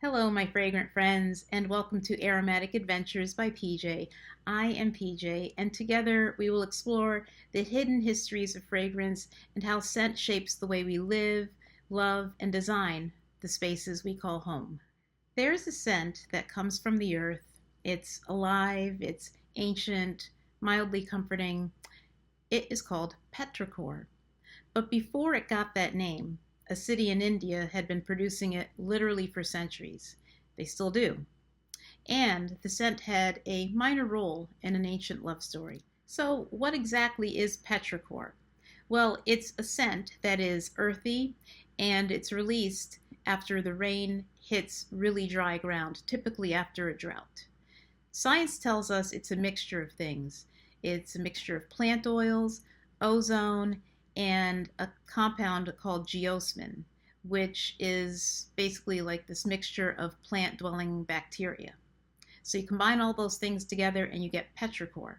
Hello, my fragrant friends, and welcome to Aromatic Adventures by PJ. I am PJ, and together we will explore the hidden histories of fragrance and how scent shapes the way we live, love, and design the spaces we call home. There is a scent that comes from the earth. It's alive, it's ancient, mildly comforting. It is called petrichor. But before it got that name, a city in India had been producing it literally for centuries. They still do. And the scent had a minor role in an ancient love story. So, what exactly is petrichor? Well, it's a scent that is earthy and it's released after the rain hits really dry ground, typically after a drought. Science tells us it's a mixture of things. It's a mixture of plant oils, ozone, and a compound called geosmin, which is basically like this mixture of plant dwelling bacteria. So you combine all those things together and you get petrichor.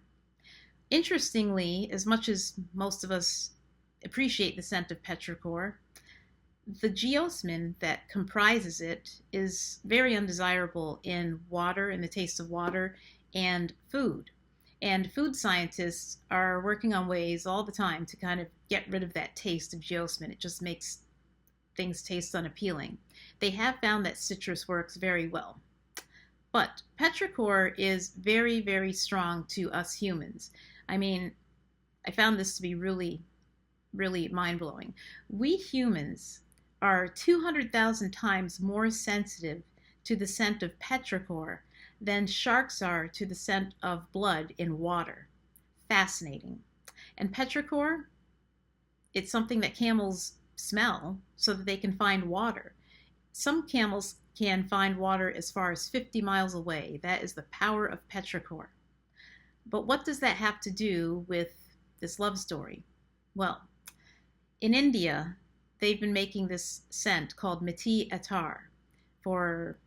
Interestingly, as much as most of us appreciate the scent of petrichor, the geosmin that comprises it is very undesirable in water, in the taste of water, and food. And food scientists are working on ways all the time to kind of get rid of that taste of geosmin. It just makes things taste unappealing. They have found that citrus works very well. But petrichor is very, very strong to us humans. I mean, I found this to be really, really mind blowing. We humans are 200,000 times more sensitive to the scent of petrichor than sharks are to the scent of blood in water. Fascinating. And petrichor, it's something that camels smell so that they can find water. Some camels can find water as far as 50 miles away. That is the power of petrichor. But what does that have to do with this love story? Well, in India, they've been making this scent called miti attar for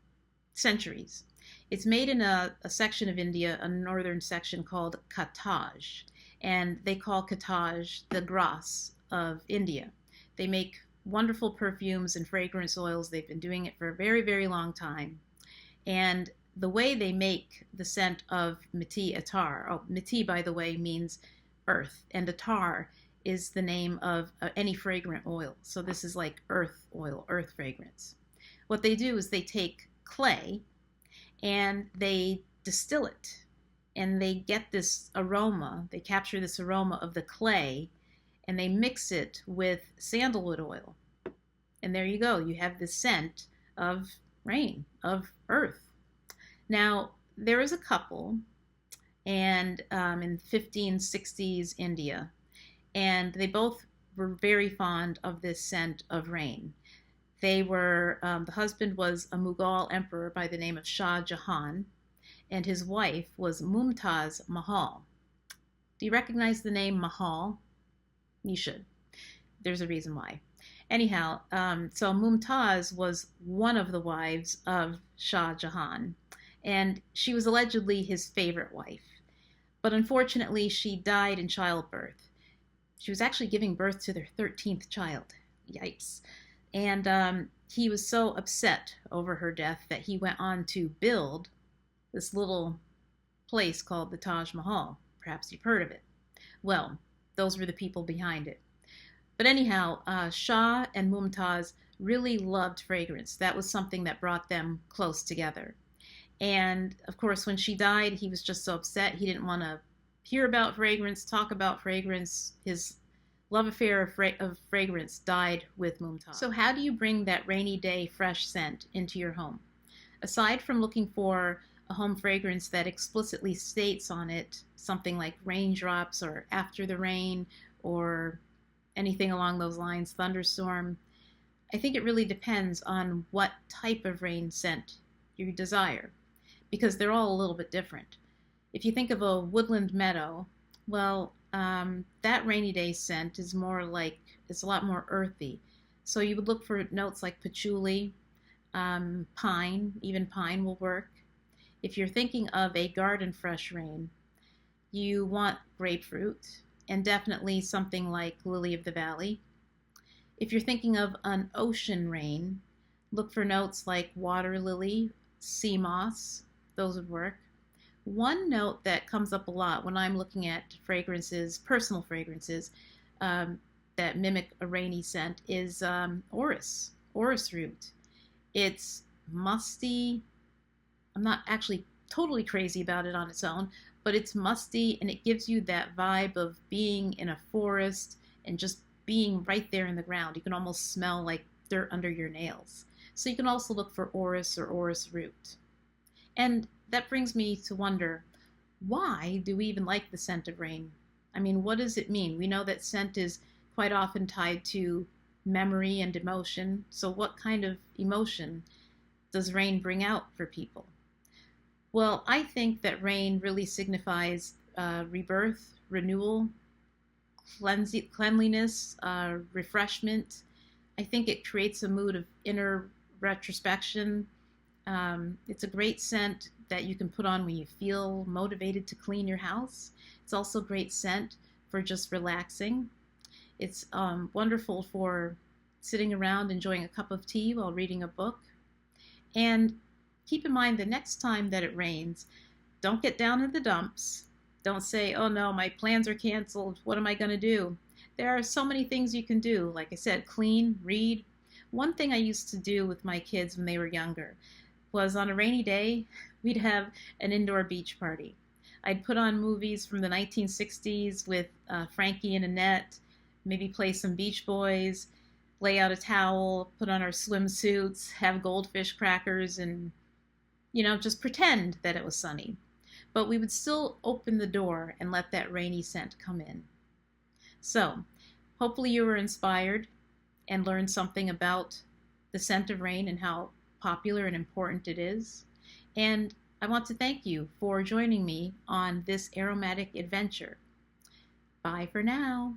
centuries. It's made in a section of India, a northern section called Kataj, and they call Kataj the Grass of India. They make wonderful perfumes and fragrance oils. They've been doing it for a very, very long time. And the way they make the scent of miti attar, oh, miti, by the way, means earth, and attar is the name of any fragrant oil. So this is like earth oil, earth fragrance. What they do is they take clay and they distill it and they get this aroma, they capture this aroma of the clay and they mix it with sandalwood oil. And there you go, you have this scent of rain, of earth. Now, there is a couple and in 1560s India, and they both were very fond of this scent of rain. They were, the husband was a Mughal emperor by the name of Shah Jahan, and his wife was Mumtaz Mahal. Do you recognize the name Mahal? You should. There's a reason why. Anyhow, so Mumtaz was one of the wives of Shah Jahan, and she was allegedly his favorite wife. But unfortunately, she died in childbirth. She was actually giving birth to their 13th child. Yikes. And he was so upset over her death that he went on to build this little place called the Taj Mahal. Perhaps you've heard of it. Well, those were the people behind it. But anyhow, Shah and Mumtaz really loved fragrance. That was something that brought them close together. And of course, when she died, he was just so upset. He didn't want to hear about fragrance, talk about fragrance. His love affair of fragrance died with Mumtaz. So how do you bring that rainy day fresh scent into your home? Aside from looking for a home fragrance that explicitly states on it something like raindrops or after the rain or anything along those lines, thunderstorm, I think it really depends on what type of rain scent you desire, because they're all a little bit different. If you think of a woodland meadow, well, that rainy day scent is more like, it's a lot more earthy. So you would look for notes like patchouli, pine, even pine will work. If you're thinking of a garden fresh rain, you want grapefruit and definitely something like lily of the valley. If you're thinking of an ocean rain, Look for notes like water lily, sea moss, those would work. One note that comes up a lot when I'm looking at fragrances, personal fragrances, um, that mimic a rainy scent is orris root. It's musty. I'm not actually totally crazy about it on its own, but it's musty and it gives you that vibe of being in a forest and just being right there in the ground. You can almost smell like dirt under your nails. So you can also look for orris or orris root. And that brings me to wonder, why do we even like the scent of rain? I mean, what does it mean? We know that scent is quite often tied to memory and emotion. So, what kind of emotion does rain bring out for people? Well, I think that rain really signifies rebirth, renewal, cleanliness, refreshment. I think it creates a mood of inner retrospection. It's a great scent that you can put on when you feel motivated to clean your house. It's also a great scent for just relaxing. It's wonderful for sitting around enjoying a cup of tea while reading a book. And keep in mind the next time that it rains, don't get down in the dumps. Don't say, oh no, my plans are canceled. What am I going to do? There are so many things you can do. Like I said, clean, read. One thing I used to do with my kids when they were younger was on a rainy day, we'd have an indoor beach party. I'd put on movies from the 1960s with Frankie and Annette, maybe play some Beach Boys, lay out a towel, put on our swimsuits, have goldfish crackers, and, just pretend that it was sunny. But we would still open the door and let that rainy scent come in. So, hopefully you were inspired and learned something about the scent of rain and how popular and important it is. And I want to thank you for joining me on this aromatic adventure. Bye for now.